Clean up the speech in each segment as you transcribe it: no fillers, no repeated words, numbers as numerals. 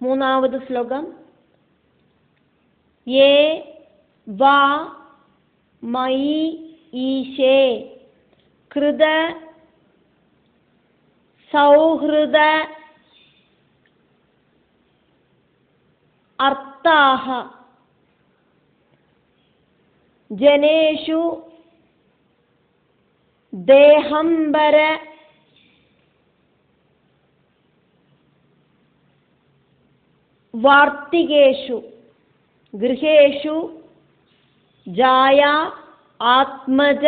മൂന്നാമത് ശ്ലോകം. യേ വാ മയി ഈശേ കൃത സൗഹൃദ അർത്ഥാഃ ജനേഷു ദേഹംബര വാർത്തികേഷു ഗൃഹേഷു ജായാ ആത്മജ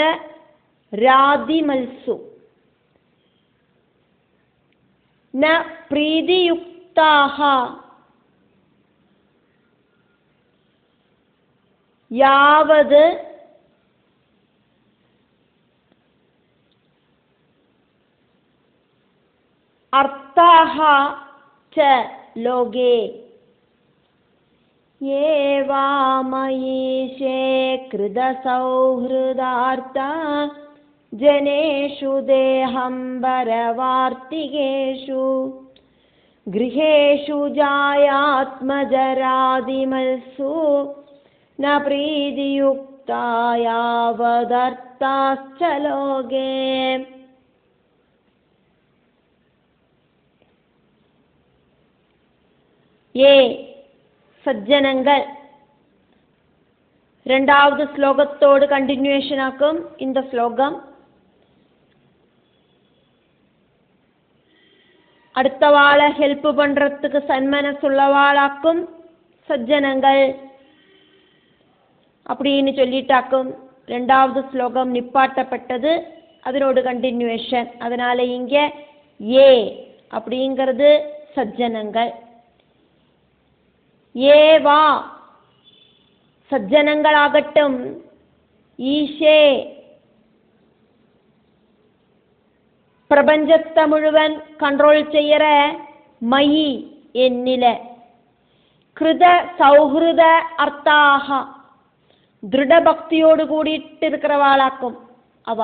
രാദിമൽസു ന പ്രീതിയുക്താഃ യാവത് അർത്ഥാഃ ച ലോകേ യേ വാ മയീശേ കൃത സൗഹൃദാർഥാ ജനേഷു ദേഹംബരവാർത്തികേഷു ഗൃഹേഷു ജായാത്മജരാദിമൽസു ന പ്രീതിയുക്താ യാവദർത്ഥാശ്ച ലോകേ. യേ സജ്ജനങ്ങൾ രണ്ടാவது ஸ்லோகத்தோடு கண்டினியூஷன் ஆக்கும் இந்த ஸ்லோகம். அடுத்தவாளை ஹெல்ப் பண்றதுக்கு சன்மனசுள்ளவாளாக்கும் சஜ்ஜனங்கள் அப்படின்னு சொல்லிட்டாக்கும். ரெண்டாவது ஸ்லோகம் நிப்பாட்டப்பட்டது, அதனோடு கண்டினியூஷன். அதனால இங்க ஏ அப்படிங்கிறது சஜ்ஜனங்கள். ஏவா சஜ்ஜனங்களாகட்டும், ஈஷே பிரபஞ்சத்தை முழுவன் கண்ட்ரோல் செய்யற மயி என்னில, கிருத சௌஹൃദ அர்த்தாக திருட பக்தியோடு கூடிட்டு இருக்கிறவாளாக்கும் அவ.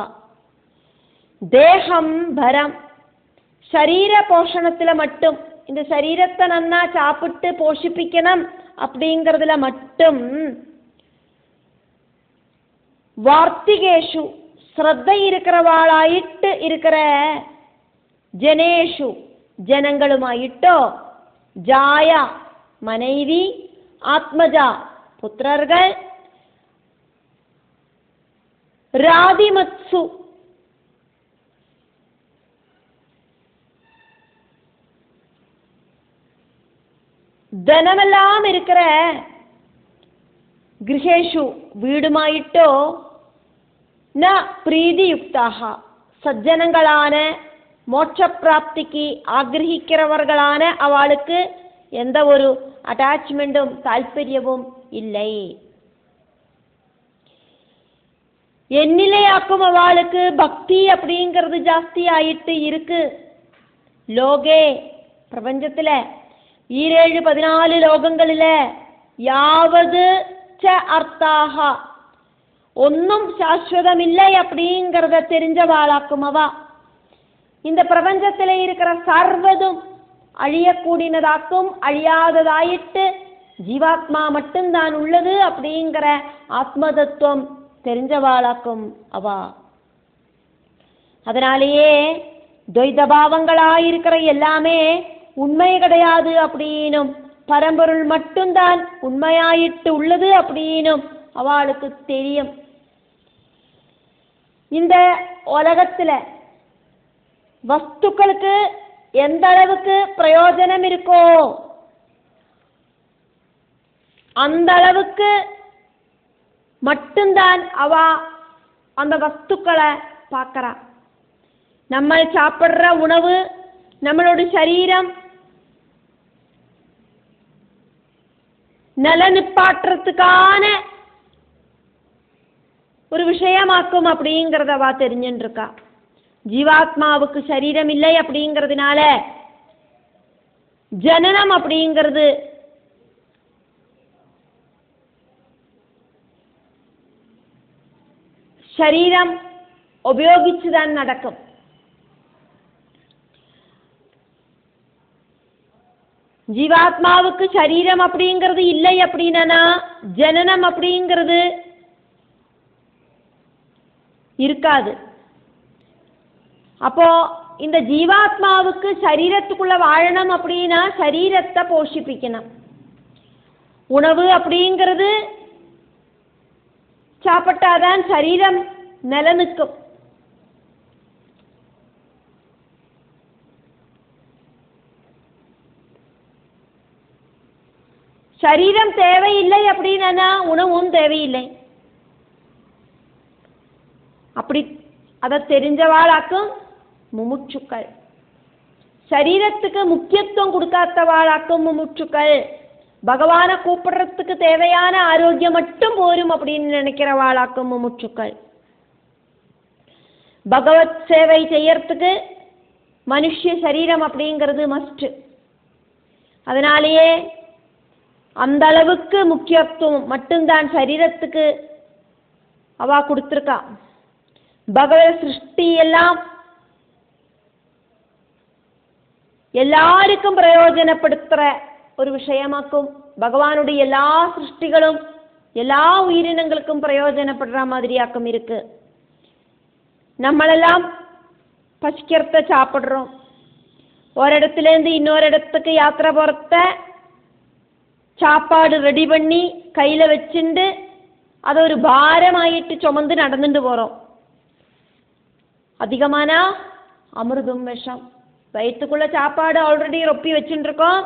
தேகம் பரம் சரீர போஷணத்துல மட்டும், இந்த சரீரத்தை நன்னா சாப்பிட்டு போஷிப்பிக்கணும் அப்படிங்கிறதுல மட்டும், வார்த்திகேஷு ஸ்ரத்த இருக்கிறவாளாயிட்டு இருக்கிற, ஜனேஷு ஜனங்களுமாயிட்டோ, ஜாயா மனைவி, ஆத்மஜா புத்திரர்கள், ராதிமத்சு தனமெல்லாம் இருக்கிற, கிரகேஷு வீடுமாயிட்டோ, ந பிரீதியுக்தாக சஜ்ஜனங்களான மோட்சப்பிராப்திக்கு ஆகிரகிக்கிறவர்களான அவளுக்கு எந்த ஒரு அட்டாச்மெண்ட்டும் தாற்பயமும் இல்லை. என்னிலையாக்கும் அவளுக்கு பக்தி அப்படிங்கிறது ஜாஸ்தி ஆயிட்டு இருக்கு. லோகே பிரபஞ்சத்துல 7-14 லோகங்களில யாவது ச அர்த்தாக ஒன்னும் சாஸ்வதமில்லை அப்படிங்கிறத தெரிஞ்சவாளாக்கும் அவ. இந்த பிரபஞ்சத்திலே இருக்கிற சர்வதும் அழியக்கூடியதாக்கும், அழியாததாயிட்டு ஜீவாத்மா மட்டும்தான் உள்ளது அப்படிங்கிற ஆத்ம தத்துவம் தெரிஞ்சவாளாக்கும் அவா. அதனாலேயே துவைத பாவங்களாயிருக்கிற எல்லாமே உண்மை கிடையாது அப்படின்னும், பரம்பொருள் மட்டும்தான் உண்மையாயிட்டு உள்ளது அப்படின்னும் அவளுக்கு தெரியும். இந்த உலகத்துல வஸ்துக்களுக்கு எந்த அளவுக்கு பிரயோஜனம் இருக்கோ அந்த அளவுக்கு மட்டும்தான் அவ அந்த வஸ்துக்களை பார்க்கறா. நம்ம சாப்பிட்ற உணவு, நம்மளோட சரீரம் நலனிப்பாட்டுறதுக்கான ஒரு விஷயமாக்கும் அப்படிங்கிறத அவ தெரிஞ்சுட்டு இருக்கா. ஜீவாத்மாவுக்கு சரீரம் இல்லை அப்படிங்கிறதுனால ஜனனம் அப்படிங்கிறது சரீரம் உபயோகிச்சுதான் நடக்கும். ஜீவாத்மாவுக்கு சரீரம் அப்படிங்கிறது இல்லை அப்படின்னா ஜனனம் அப்படிங்கிறது இருக்காது. அப்போ இந்த ஜீவாத்மாவுக்கு சரீரத்துக்குள்ள வாழணும் அப்படின்னா சரீரத்தை போஷிப்பிக்கணும். உணவு அப்படிங்கிறது சாப்பிட்டாதான் சரீரம் நிலநிற்கும். சரீரம் தேவையில்லை அப்படின்னா உணவும் தேவையில்லை. அப்படி அதை தெரிஞ்சவாளாக்கும் முமுட்சுக்கள். சரீரத்துக்கு முக்கியத்துவம் கொடுக்காதவாளாக்கும் முமுட்சுக்கள். பகவானை கூப்பிடுறதுக்கு தேவையான ஆரோக்கியம் மட்டும் போரும் அப்படின்னு நினைக்கிறவாளாக்கும் முமுட்சுக்கள். பகவத் சேவை செய்யறதுக்கு மனுஷ சரீரம் அப்படிங்கிறது மஸ்ட். அதனாலேயே அந்த அளவுக்கு முக்கியத்துவம் மட்டும்தான் சரீரத்துக்கு அவா கொடுத்துருக்கா. பகவத் சிருஷ்டி எல்லாம் எல்லாருக்கும் பிரயோஜனப்படுத்துற ஒரு விஷயமாக்கும். பகவானுடைய எல்லா சிருஷ்டிகளும் எல்லா உயிரினங்களுக்கும் பிரயோஜனப்படுற மாதிரியாக்கும் இருக்கு. நம்மளெல்லாம் பசிக்கிறத சாப்பிட்றோம். ஒரு இடத்துலேருந்து இன்னொரு இடத்துக்கு யாத்திரை போகிறத சாப்பாடு ரெடி பண்ணி கையில் வச்சுண்டு அதை ஒரு பாரமாயிட்டு சுமந்து நடந்துட்டு போகிறோம். அதிகமானா அமிர்தம் விஷம். வயிற்றுக்குள்ள சாப்பாடு ஆல்ரெடி ரொப்பி வச்சுட்டுருக்கோம்.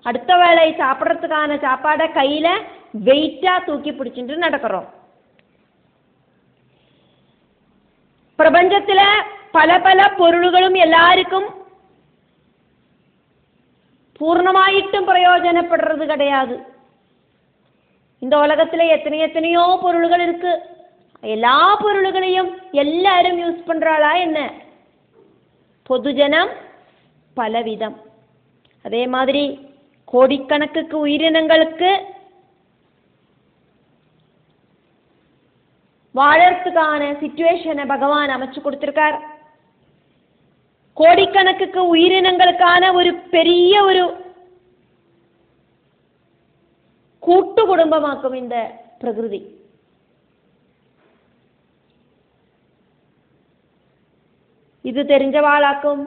அடுத்த வேளை சாப்பிட்றதுக்கான சாப்பாடை கையில் வெயிட்டாக தூக்கி பிடிச்சிட்டு நடக்கிறோம். பிரபஞ்சத்தில் பல பல பொருள்களும் எல்லாருக்கும் பூர்ணமாயிட்டும் பிரயோஜனப்படுறது கிடையாது. இந்த உலகத்தில் எத்தனையோ பொருள்கள் இருக்கு. எல்லா பொருள்களையும் எல்லாரும் யூஸ் பண்றாளா என்ன? பொதுஜனம் பலவிதம். அதே மாதிரி கோடிக்கணக்குக்கு உயிரினங்களுக்கு வாழறதுக்கான சிச்சுவேஷனை பகவான் அமைச்சு கொடுத்திருக்கார். கோடிக்கணக்குக்கு உயிரினங்களுக்கான ஒரு பெரிய ஒரு கூட்டு குடும்பமாக்கும் இந்த பிரகிருதி. இது தெரிஞ்சவாளாக்கும்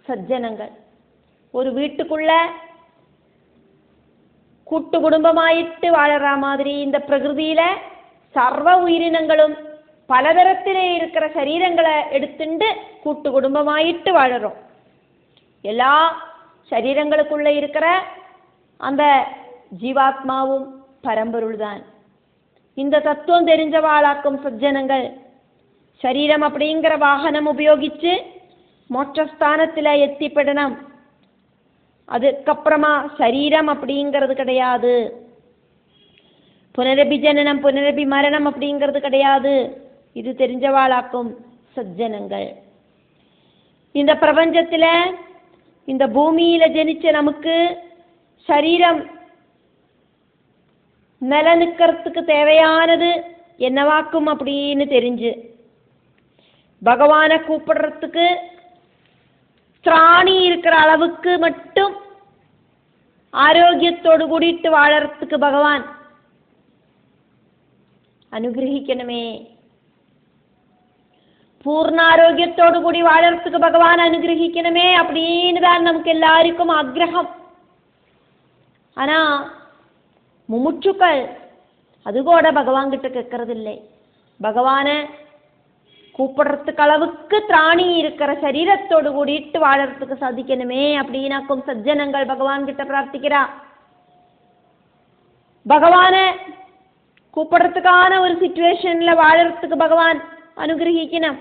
சஜ்ஜனங்கள். ஒரு வீட்டுக்குள்ள கூட்டு குடும்பமாயிட்டு வாழற மாதிரி இந்த பிரகிருதியில சர்வ உயிரினங்களும் பலதரத்திலே இருக்கிற சரீரங்களை எடுத்துண்டு கூட்டு குடும்பமாயிட்டு வாழறோம். எல்லா சரீரங்களுக்குள்ள இருக்கிற அந்த ஜீவாத்மாவும் பரம்பொருள் தான். இந்த தத்துவம் தெரிஞ்சவாளாக்கும் சஜ்ஜனங்கள் சரீரம் அப்படிங்கிற வாகனம் உபயோகிச்சு மோட்சஸ்தானத்தில் எத்திப்படணும். அதுக்கப்புறமா சரீரம் அப்படிங்கிறது கிடையாது. புனரபி ஜனனம் புனரபி மரணம் அப்படிங்கிறது கிடையாது. இது தெரிஞ்சவாளாக்கும் சஜ்ஜனங்கள். இந்த பிரபஞ்சத்தில் இந்த பூமியில ஜனிச்ச நமக்கு சரீரம் நிலநிற்கிறதுக்கு தேவையானது என்னவாக்கும் அப்படின்னு தெரிஞ்சு பகவானை கூப்பிடுறதுக்கு திராணி இருக்கிற அளவுக்கு மட்டும் ஆரோக்கியத்தோடு கூடிட்டு வாழறதுக்கு பகவான் அனுகிரகிக்கணுமே. பூர்ண ஆரோக்கியத்தோடு கூடி வாழறதுக்கு பகவான் அனுகிரகிக்கணுமே அப்படின்னு தான் நமக்கு எல்லாருக்கும் ஆக்ரகம். ஆனா முமுட்சுக்கள் அது கூட பகவான் கிட்ட கேட்கறது இல்லை. பகவானை கூப்பிடுறதுக்கு அளவுக்கு திராணி இருக்கிற சரீரத்தோடு கூடிட்டு வாழறதுக்கு சாதிக்கணுமே அப்படின்னாக்கும் சஜ்ஜனங்கள் பகவான் கிட்ட பிரார்த்திக்கிறா. பகவானை கூப்பிடுறதுக்கான ஒரு சிச்சுவேஷன்ல வாழறதுக்கு பகவான் அனுகிரகிக்கணும்.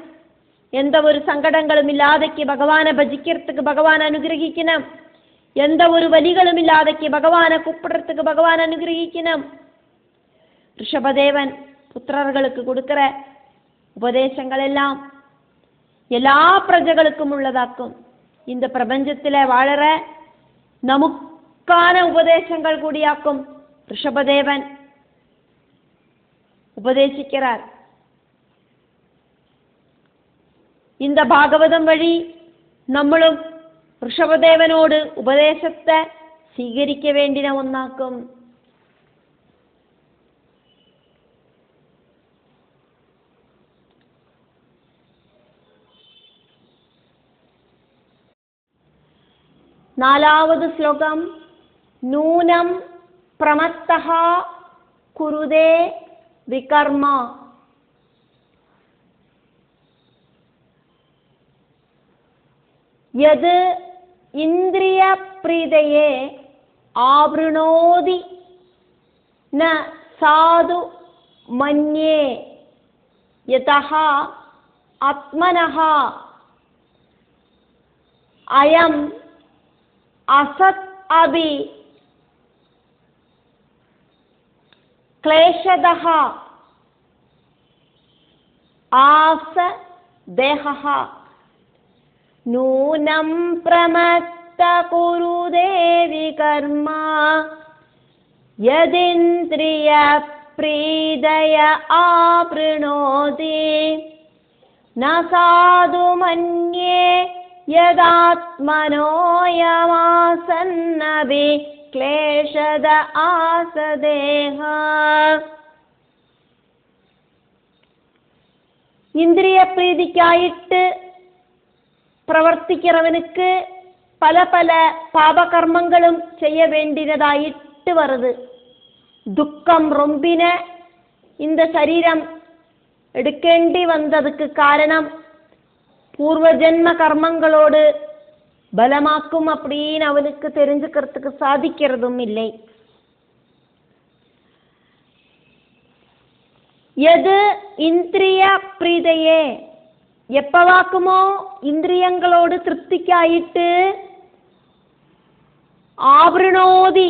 எந்த ஒரு சங்கடங்களும் இல்லாதக்கு பகவானை பஜிக்கிறதுக்கு பகவான் அனுகிரகிக்கணும். எந்த ஒரு வலிகளும் இல்லாதக்கு பகவானை கூப்பிடுறதுக்கு பகவான் அனுகிரகிக்கணும். ரிஷபதேவன் புத்திரர்களுக்கு கொடுக்கிற உபதேசங்கள் எல்லாம் எல்லா பிரஜைகளுக்கும் உள்ளதாக்கும். இந்த பிரபஞ்சத்தில் வாழற நமக்கான உபதேசங்கள் கூடியாக்கும் ரிஷபதேவன் உபதேசிக்கிறார். இந்த பாகவதம் வழி நம்மளும் ரிஷபதேவனோடு உபதேசத்தை സ്വീകരിക്ക വേണ്ടിന ഒന്നാക്കും. നാലാമത് ശ്ലോകം. നൂനം പ്രമത്തഃ കുരുതേ വികർമ്മ. യത് ഇന്ദ്രിയപ്രീതയെ ആവൃണോതി ന സാധു മന്യേ യതഃ ആത്മനഃ അയം അസത് അഭി ക്ലേശദഃ ആസ ദേഹഃ. നൂനം പ്രമത്ത കുരുതേ വികർമ്മ യദിന്ദ്രിയ പ്രീതയ ആവൃണോതി ന സാധു മന്യേ യദാത്മനോയമാസന്നഭി ക്ലേശദ ആസദേഹ. ഇന്ദ്രിയ പ്രീതിക്കായിട്ട് പ്രവർത്തിக்கிறവനുക്ക് പല പല പാപകർമ്മങ്ങളും ചെയ്യ വേണ്ടിയതായിട്ട് വരുത്. ദുഃഖം ரொம்பின இந்த சரீரம் எடுக்கேண்டி வந்ததுக்கு காரணம் பூர்வஜன்ம கர்மங்களோடு பலமாக்கும் அப்படின்னு அவனுக்கு தெரிஞ்சுக்கிறதுக்கு சாதிக்கிறதும் இல்லை. எது இந்திரிய பிரீதையே எப்பவாக்குமோ இந்திரியங்களோடு திருப்திக்காயிட்டு ஆவൃണോതി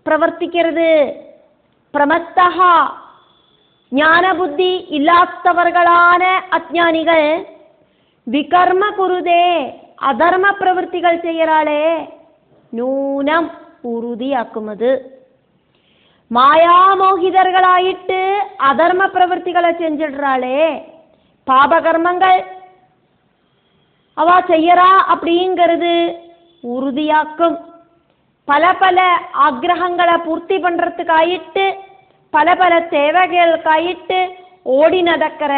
പ്രവർത്തിക്കരുത്. പ്രമത്തഹ ജ്ഞാനബുദ്ധി ഇല്ലാത്തവർകളാണ് അജ്ഞാനികൾ. വികർമ്മ കുരുതേ അധർമ്മ പ്രവൃത്തികൾ ചെയ്യറാളെ നൂനം ഉറുതിയാക്കുന്നത്. മായാമോഹിതர்களாயிட்டு അധർമ്മ പ്രവൃത്തികളെ செஞ்சிடுறாளே பாபகர்மங்கள் அவ செய்யறா அப்படிங்கிறது உறுதியாக்கும். பல பல ஆக்ரகங்களை பூர்த்தி பண்றதுக்காயிட்டு பல பல தேவைகளுக்காயிட்டு ஓடி நடக்கிற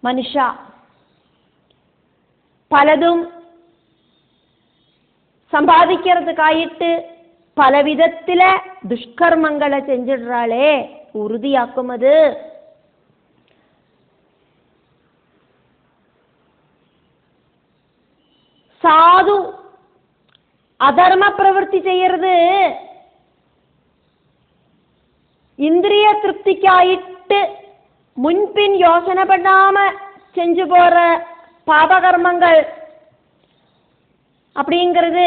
மனுஷா பலதும் சம்பாதிக்கிறதுக்காயிட்டு பலவிதத்தில துஷ்கர்மங்களை செஞ்சிடுறாளே உறுதியாக்கும். அது സാധു അധർമ്മ പ്രവൃത്തി ചെയ്യരുത്. ഇന്ദ്രിയ തൃപ്തിക്കായിട്ട് മുൻപിൻ യോസന பண்ணாம செஞ்சு போற பாபகர்மங்கள் அப்படிங்கிறது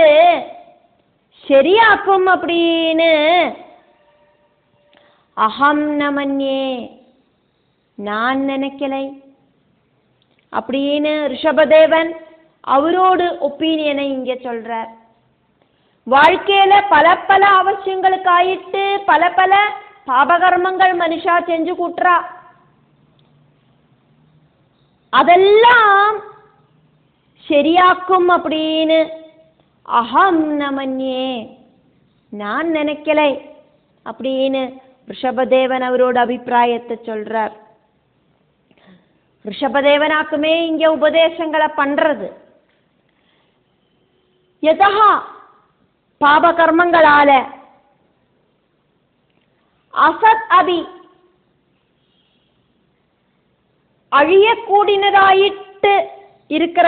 ശരിയാക്കും அப்படின்னு அகம் நமன்யே நான் நினைக்கலை அப்படின்னு ரிஷபதேவன் அவரோடு ஒப்பீனியனை இங்க சொல்றார். வாழ்க்கையில பல பல அவசியங்களுக்காயிட்டு பல பல பாபகர்மங்கள் மனுஷா செஞ்சு கூட்டுறா. அதெல்லாம் ശരിയാക്കും அப்படின்னு அகம் நமன்யே நான் நினைக்கலை அப்படின்னு ரிஷபதேவன் அவரோட அபிப்பிராயத்தை சொல்றார். ரிஷபதேவனாக்குமே இங்க உபதேசங்களை பண்றது. யதா பாபகர்மங்களால அசத் அபி அழியக்கூடியதாயிட்டு இருக்கிற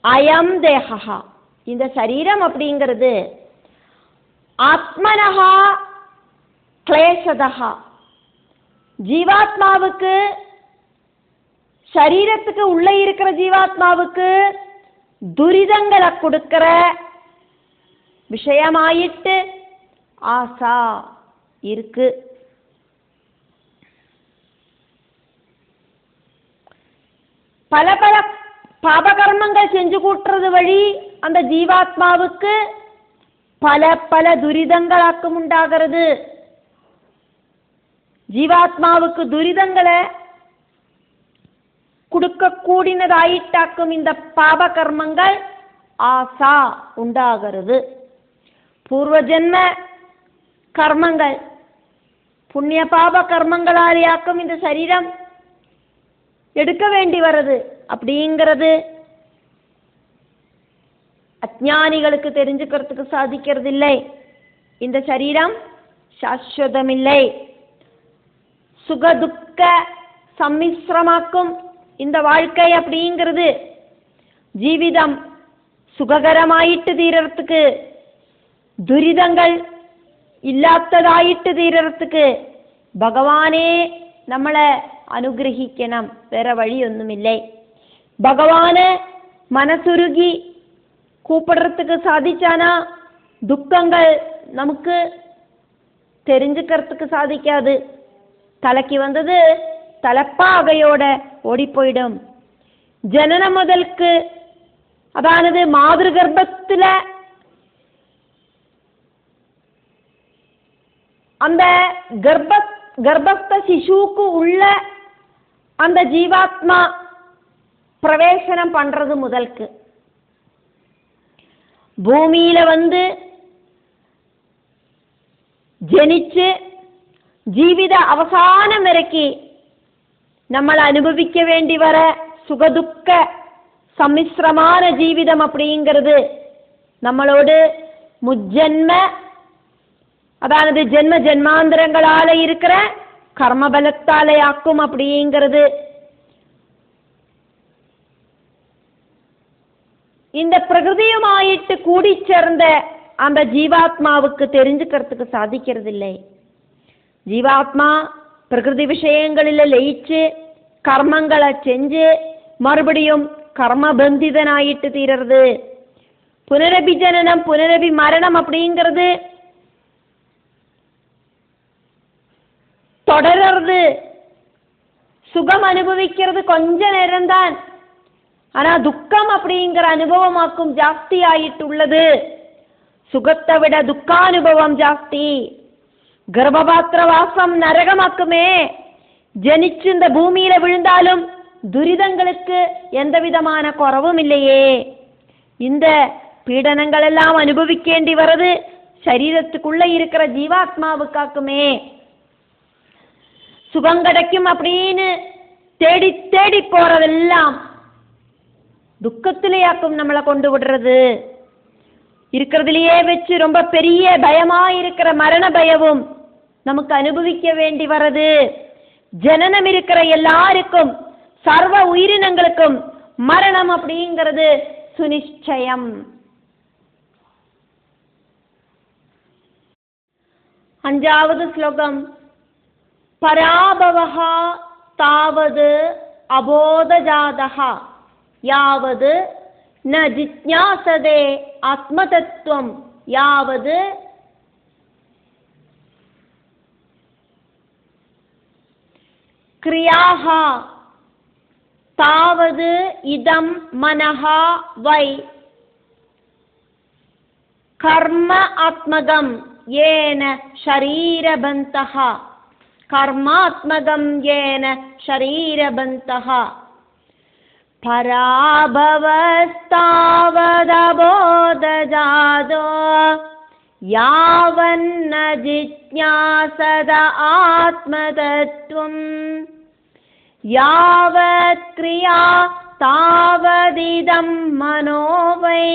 அயம் தேகா இந்த சரீரம் அப்படிங்கிறது ஆத்மனஹா கிளேசதஹா ஜீவாத்மாவுக்கு சரீரத்துக்கு உள்ள இருக்கிற ஜீவாத்மாவுக்கு துரிதங்களை கொடுக்கிற விஷயமாயிட்டு ஆசா இருக்கு. பல பல பாபகர்மங்கள் செஞ்சு கூட்டுறது வழி அந்த ஜீவாத்மாவுக்கு பல பல துரிதங்களாக்கும் உண்டாகிறது. ஜீவாத்மாவுக்கு துரிதங்களை கொடுக்க கூடினதாயிட்டாக்கும் இந்த பாபகர்மங்கள் ஆசா உண்டாகிறது. பூர்வஜன்ம கர்மங்கள் புண்ணிய பாப கர்மங்களாலேயாக்கும் இந்த சரீரம் எடுக்க வேண்டி வருது அப்படிங்கிறது அஞ்ஞானிகளுக்கு தெரிஞ்சுக்கிறதுக்கு சாதிக்கிறது இல்லை. இந்த சரீரம் சாஸ்வதமில்லை. சுகதுக்க சம்மிஸ்ரமாக்கும் இந்த வாழ்க்கை அப்படிங்கிறது ஜீவிதம் சுககரமாயிட்டு தீரறதுக்கு, துரிதங்கள் இல்லாததாயிட்டு தீரறதுக்கு பகவானே நம்மளை அனுகிரகிக்கணும். வேற வழி ஒன்றுமில்லை. பகவான மனசுருகி கூப்பிடுறதுக்கு சாதிச்சானா துக்கங்கள் நமக்கு தெரிஞ்சுக்கிறதுக்கு சாதிக்காது. தலைக்கு வந்தது தலைப்பாகையோட ஓடி போயிடும். ஜனனம் முதலுக்கு அதானது மாதிரி கர்ப்பத்தில் அந்த கர்ப்பஸ்த சிசுவுக்கு உள்ள அந்த ஜீவாத்மா பிரவேசனம் பண்றது முதலுக்கு பூமியில வந்து ஜனிச்சு ஜீவித அவசானம் வரைக்கும் നമ്മൾ അനുഭവിக்க வேண்டி வர சுகதுக்க சம்மிஸ்ரமான ஜீவிதம் அப்படிங்கிறது நம்மளோடு முஜ்ஜன்ம அதாவது ஜென்ம ஜென்மாந்திரங்களால இருக்கிற கர்மபலத்தாலே ஆக்கும் அப்படிங்கிறது இந்த பிரகிருதியுமாயிட்டு கூடி சேர்ந்த அந்த ஜீவாத்மாவுக்கு தெரிஞ்சுக்கிறதுக்கு சாதிக்கிறது இல்லை. ஜீவாத்மா பிரகிருதி விஷயங்களில் லயிச்சு கர்மங்களை செஞ்சு மறுபடியும் கர்மபந்திதனாயிட்டு தீரறது. புனரபி ஜனனம் புனரபி மரணம் அப்படிங்கிறது தொடர்றது. சுகம் அனுபவிக்கிறது கொஞ்ச நேரம்தான், ஆனா துக்கம் அப்படிங்கிற அனுபவமாக்கும் ஜாஸ்தி ஆயிட்டு உள்ளது. சுகத்தை விட துக்கானுபவம் ஜாஸ்தி. கர்ப்பபாத்திர வாசம் நரகமாக்குமே. ஜனிச்சு இந்த பூமியில விழுந்தாலும் துரிதங்களுக்கு எந்த விதமான குறவும் இல்லையே. இந்த பீடனங்கள் எல்லாம் அனுபவிக்கேண்டி வர்றது சரீரத்துக்குள்ள இருக்கிற ஜீவாத்மாவுக்காக்குமே. சுகம் கிடைக்கும் அப்படின்னு தேடி தேடி போறதெல்லாம் துக்கத்திலேயாக்கும் நம்மளை கொண்டு விடுறது. இருக்கிறதுலையே வச்சு ரொம்ப பெரிய பயமா இருக்கிற மரண பயமும் நமக்கு அனுபவிக்க வேண்டி வர்றது. ஜனனம் இருக்கிற எல்லாருக்கும் சர்வ உயிரினங்களுக்கும் மரணம் அப்படிங்கிறது சுனிச்சயம். அஞ்சாவது ஸ்லோகம். பராபவஹ தாவது அபோதஜாதஹ யாவது ந ஜிஜ்ஞாசதே ஆத்மதத்துவம் யாவது கிரியாஹ தாவது இதம் மனஹ வை கர்ம ஆத்மகம் ஏன ஷரீரபந்தஹ கர்மாத்மகம் ஏன ஷரீரபந்தஹ பராபவஸ்தாவதபோதஜாதோ யாவன்ன ஜிஜ்ஞாசத ஆத்மதத்துவம் யாவத் கிரியா தாவதிதம் மனோவை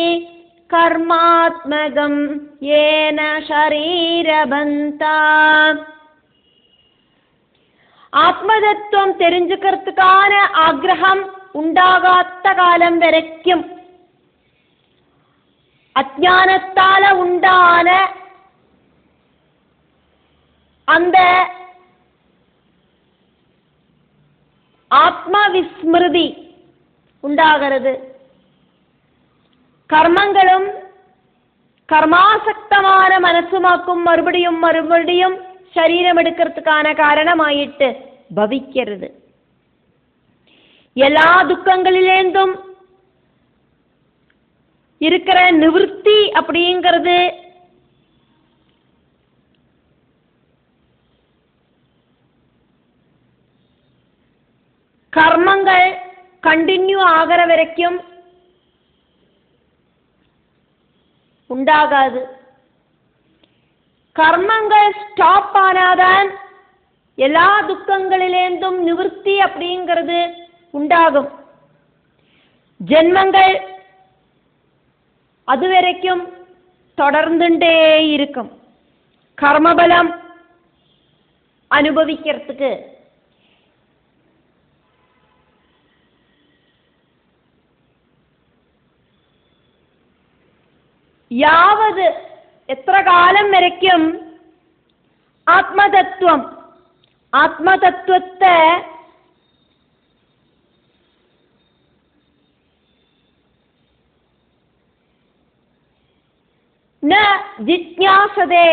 கர்மாத்மகம் ஏன ஷரீரபந்தா. ஆத்மதத்துவம் தெரிஞ்சுக்கிறதுக்கான ஆக்ரகம் உண்டாகாத்த காலம் வரைக்கும் அஜ்ஞானத்தால உண்டான அந்த ஆத்ம விஸ்மிருதி உண்டாகிறது. கர்மங்களும் கர்மாசக்தமான மனசுமாக்கும் மறுபடியும் மறுபடியும் சரீரம் எடுக்கிறதுக்கான காரணமாயிட்டு பவிக்கிறது. எல்லா துக்கங்களிலேந்தும் இருக்கிற நிவர்த்தி அப்படிங்கிறது கர்மங்கள் கண்டினியூ ஆகிற வரைக்கும் உண்டாகாது. கர்மங்கள் ஸ்டாப் ஆனாதான் எல்லா துக்கங்களிலேந்தும் நிவர்த்தி அப்படிங்கிறது உண்டாகும். ஜென்மங்கள் அதுவரைக்கும் தொடர்ந்துட்டே இருக்கும். கர்மபலம் அனுபவிக்கிறதுக்கு யாவது എത്ര കാലം വരയ്ക്കും ആത്മതത്വത്തെ ஜிக்ஞாசதே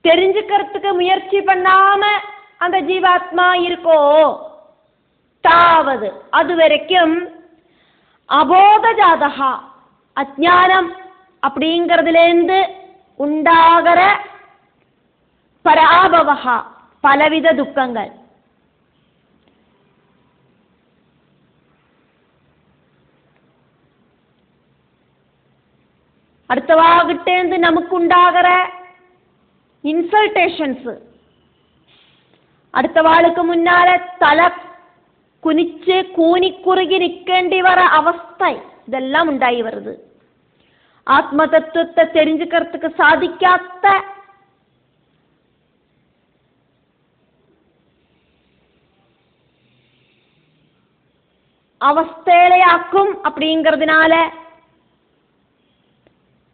தெரிஞ்சுக்கிறதுக்கு முயற்சி பண்ணாம அந்த ஜீவாத்மா இருக்கோ தாவது அது வரைக்கும் அபோதஜாதகா அஜ்ஞானம் அப்படிங்கிறதுலேருந்து உண்டாகிற பராபவகா பலவித துக்கங்கள். அடுத்தவாகிட்டேந்து நமக்கு உண்டாகிற இன்சல்டேஷன்ஸ், அடுத்தவாளுக்கு முன்னால தலை குனிச்சு கூனிக்குறுகி நிற்கேண்டி வர அவஸ்தை, இதெல்லாம் உண்டாகி வருது. ஆத்ம தத்துவத்தை தெரிஞ்சுக்கிறதுக்கு சாதிக்காத அவஸ்தையாக்கும். அப்படிங்கிறதுனால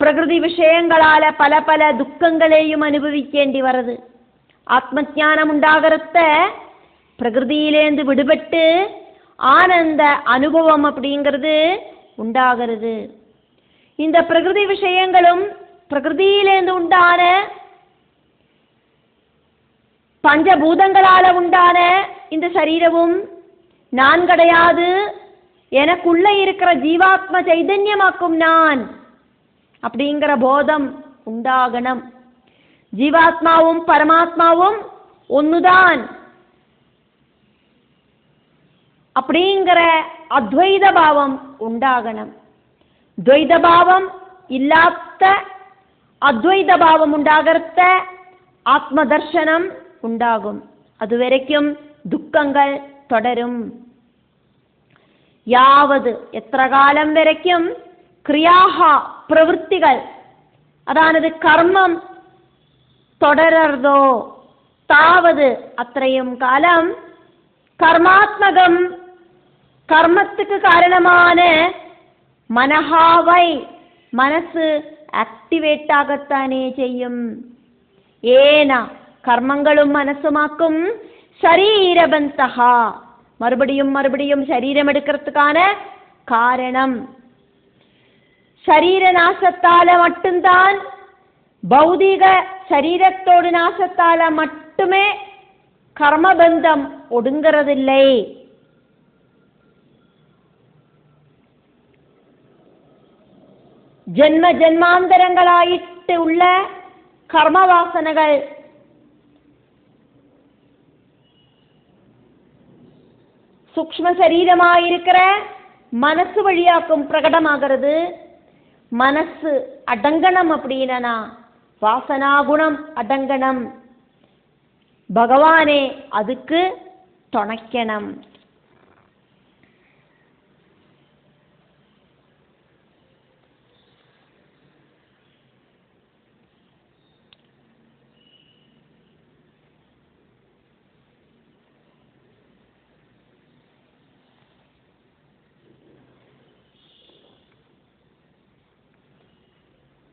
பிரகிருதி விஷயங்களால பல பல துக்கங்களையும் அனுபவிக்கேண்டி வருது. ஆத்ம ஞானம் உண்டாகிறத பிரகிருதியிலேந்து விடுபட்டு ஆனந்த அனுபவம் அப்படிங்கிறது உண்டாகிறது. இந்த பிரகிருதி விஷயங்களும் பிரகிருதியிலேந்து உண்டான பஞ்சபூதங்களால உண்டான இந்த சரீரமும் நான் கிடையாது, எனக்குள்ள இருக்கிற ஜீவாத்ம சைதன்யமாக்கும் நான் அப்படிங்கிற போதம் உண்டாகணும். ஜீவாத்மாவும் பரமாத்மாவும் ஒன்னுதான் அப்படிங்கிற அத்வைத பாவம் உண்டாகணும். துவைத பாவம் இல்லாத அத்வைத பாவம் உண்டாகிறத ஆத்ம தர்சனம் உண்டாகும். அது வரைக்கும் துக்கங்கள் தொடரும். யாவது எത്ര കാലം വരയ്ക്കും ക്രിയാഹ പ്രവൃത്തികൾ അതാണത് കർമ്മം തുടരതോ താവത് അത്രയും കാലം കർമാത്മകം കർമ്മத்துக்கு കാരണമാണ് മനഹാവൈ മനസ്സ് ആക്ടിവേറ്റ് ആകത്താനേ ചെയ്യും. ഏന കർമ്മങ്ങളും മനസ്സുമാക്കും ശരീരബന്ധ மறுபடியும் மறுபடியும் சரீரம் எடுக்கிறதுக்கான காரணம். சரீர நாசத்தால மட்டும்தான், பௌதிக சரீரத்தோடு நாசத்தால மட்டுமே கர்மபந்தம் ஒடுங்கிறதில்லை. ஜென்ம ஜென்மாந்தரங்களாயிட்டு உள்ள கர்மவாசனைகள் சூக்ஷ்ம சரீரமாயிருக்கிற மனசு வழியாக்கும் பிரகடமாகிறது. மனசு அடங்கணும் அப்படின்னா வாசனா குணம் அடங்கணும். பகவானே அதுக்கு துணைக்கணும்.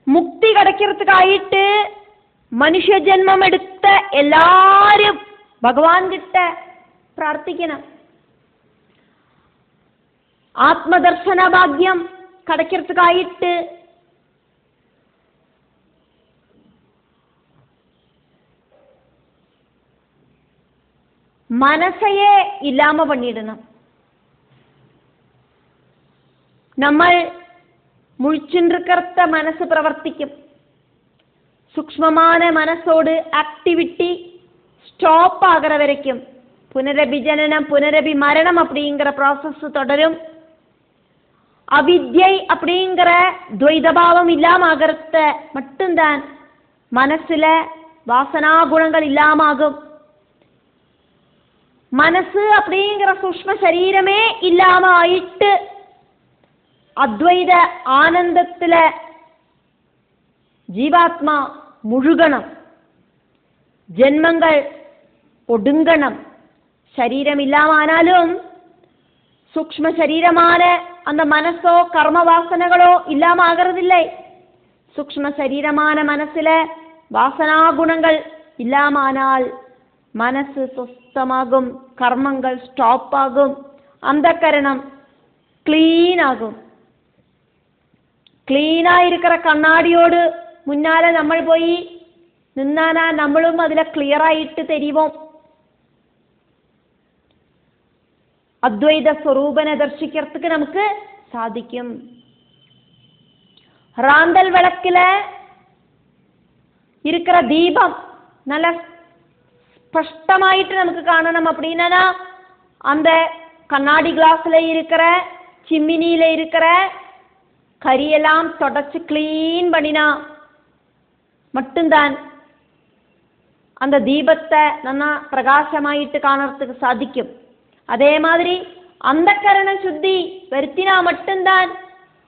முக்தி கிடைக்கிறதுக்காயிட்டு மனுஷ ஜென்மம் எடுத்த எல்லாரும் பகவான் கிட்ட பிரார்த்திக்கணும். ஆத்ம தர்சன பாக்கியம் கிடைக்கிறதுக்காயிட்டு மனசையே இல்லாம பண்ணிடணும். நம்ம முழிச்சுருக்கிறத மனசு பிரவர்த்திக்கும். சூக்ஷ்மமான மனசோடு ஆக்டிவிட்டி ஸ்டாப் ஆகிற வரைக்கும் புனரபி ஜனனம் புனரபி மரணம் அப்படிங்கிற ப்ராசஸ் தொடரும். அவித்யை அப்படிங்கிற துவைதபாவம் இல்லாம ஆகிறத மட்டும்தான் மனசுல வாசனா குணங்கள் இல்லாம ஆகும். மனசு அப்படிங்கிற சூக்ஷ்ம சரீரமே இல்லாம ஆயிட்டு அத்வைத ஆனந்தத்துல ஜீவாத்மா முழுகணும், ஜென்மங்கள் ஒடுங்கணும். சரீரம் இல்லாம ஆனாலும் சூக்ஷ்ம சரீரமான அந்த மனசோ கர்ம வாசனைகளோ இல்லாம ஆகிறதில்லை. சூக்ஷ்ம சரீரமான மனசுல வாசனா குணங்கள் இல்லாம ஆனால் மனசு சுத்தமாகும், கர்மங்கள் ஸ்டாப் ஆகும், அந்த கரணம் கிளீன் ஆகும். ക്ലീനാ இருக்கிற കണ്ണാടിയോട് മുന്നാലെ നമ്മൾ പോയി നിന്നാനാ നമ്മളും അതിലെ ക്ലിയർ ആയിട്ട് തെരിവോം. അദ്വൈത സ്വരൂപനെ ദർശിக்கிறதுக்கு നമുക്ക് സാധിക്കും. റാന്തൽ വിളക്കില இருக்கிற ദീപം നല്ല ஸ்பஷ்டமாயிட்டு நமக்கு காணணும். அப்படின்னா அந்த கண்ணாடி கிளாஸ்ல இருக்கிற சிம்மினியில இருக்கிற கரியெல்லாம் தொடச்சு கிளீன் பண்ணினா மட்டும்தான் அந்த தீபத்தை நல்லா பிரகாசமாயிட்டு காணறதுக்கு சாதிக்கும். அதே மாதிரி அந்த கரண சுத்தி வருத்தினா மட்டும்தான்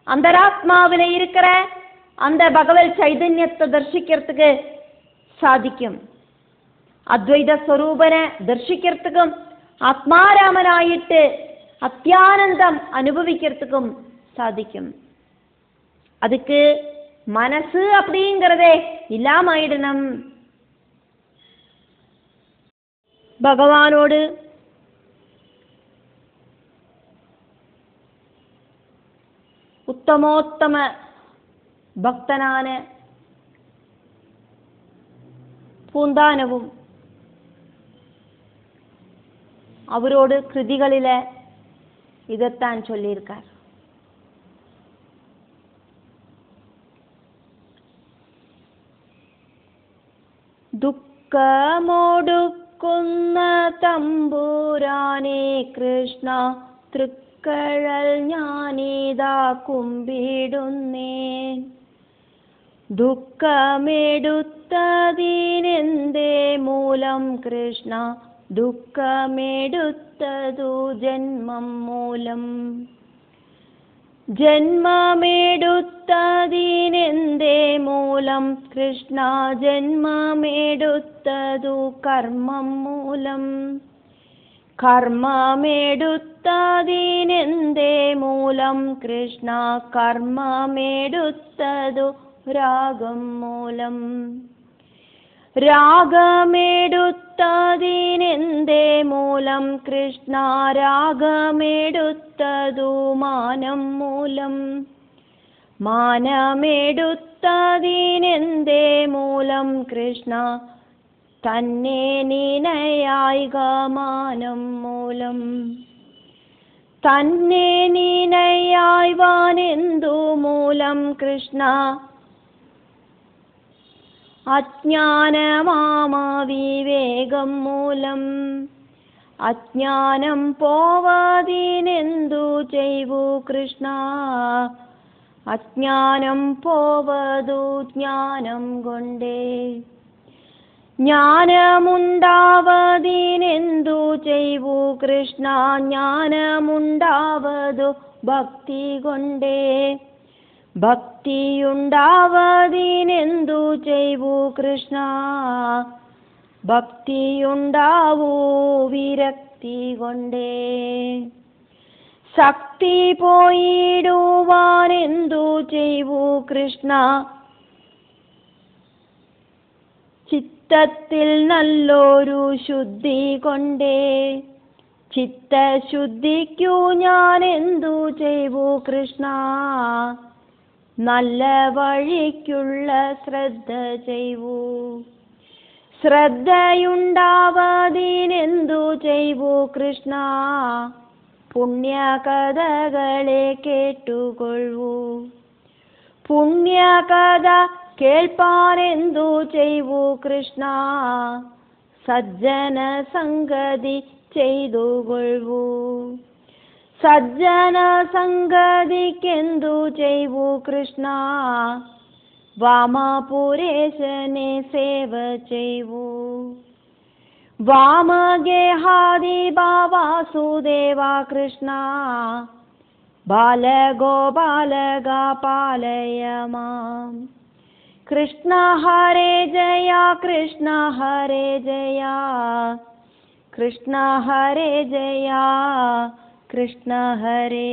அந்தராத்மாவில இருக்கிற அந்த பகவத் சைதன்யத்தை தரிசிக்கிறதுக்கு சாதிக்கும். അദ്വൈത സ്വരൂപനെ ദർശിக்கிறதுக்கும் ആത്മാരാമനായിട്ട് അത്യാനന്ദം അനുഭവിக்கிறதுக்கும் சாதிக்கும். அதுக்கு மனசு அப்படிங்கிறதே இல்லாமயிடணும். பகவானோடு ഉത്തമോത്തമ ഭക്തനാണ് പൂന്താനവും அவரோடு கிருதிகளில இதைத்தான் சொல்லியிருக்கார். ദുഃഖമൊടുക്കുന്ന തമ്പുരാനേ കൃഷ്ണ തൃക്കഴൽ ഞാനിതാ കുമ്പിടുന്നേൻ. ദുഃഖമെടുത്തതിനെന്തേ മൂലം കൃഷ്ണ ദുഃഖമെടുത്തതു ജന്മം മൂലം. ജന്മമെടുത്തതിനെന്തേ മൂലം കൃഷ്ണ ജന്മമെടുത്തതു കർമ്മം മൂലം. കർമ്മമെടുത്തതിനെന്തേ മൂലം കൃഷ്ണ കർമ്മമെടുത്തതു രാഗം മൂലം. രാഗമെടുത്തതിനെന്തേ മൂലം കൃഷ്ണ രാഗമെടുത്തതു മാനം മൂലം. മാനമെടുത്തതിനെന്തേ മൂലം കൃഷ്ണ തന്നെ നിനയായിക മാനം മൂലം. തന്നെ നിനയായ്വാനെന്തു മൂലം കൃഷ്ണ അജ്ഞാനമാമവിവേകം മൂലം. അജ്ഞാനം പോവതിനെന്തു ചെയ്വു കൃഷ്ണ അജ്ഞാനം പോവതു ജ്ഞാനം കൊണ്ടേ. ജ്ഞാനമുണ്ടാവതിനെന്തു ചെയ്വു കൃഷ്ണ ജ്ഞാനമുണ്ടാവതു ഭക്തി കൊണ്ടേ. ഭക്തിയുണ്ടാവതിനെന്തു ചെയ്വു കൃഷ്ണ ഭക്തിയുണ്ടാവൂ വിരക്തി കൊണ്ടേ. ശക്തി പോയിടുവാനെന്തു ചെയ്വു കൃഷ്ണ ചിത്തത്തിൽ നല്ലൊരു ശുദ്ധി കൊണ്ടേ. ചിത്തശുദ്ധിക്കു ഞാൻ എന്തു ചെയ്വു കൃഷ്ണ നല്ല വഴിക്കുള്ള ശ്രദ്ധ ചെയ്വു. ശ്രദ്ധയുണ്ടാവതിനെന്തു ചെയ്വു കൃഷ്ണ പുണ്യകഥകളെ കേട്ടുകൊള്ളൂ. പുണ്യകഥ കേൾപ്പാനെന്തു ചെയ്വു കൃഷ്ണ സജ്ജന സംഗതി ചെയ്തുകൊള്ളൂ. സജ്ജന സംഗതിക്കെന്തു ചെയ്വു കൃഷ്ണ, വാമപുരേശനെ സേവ ചെയ്വു. വാമഗേഹാദി വാസുദേവ കൃഷ്ണ, ബാലഗോപാലക പാലയ മാം. കൃഷ്ണ ഹരേ ജയ കൃഷ്ണ ഹരേ ജയ, കൃഷ്ണ ഹരേ ജയ കൃഷ്ണ ഹരേ.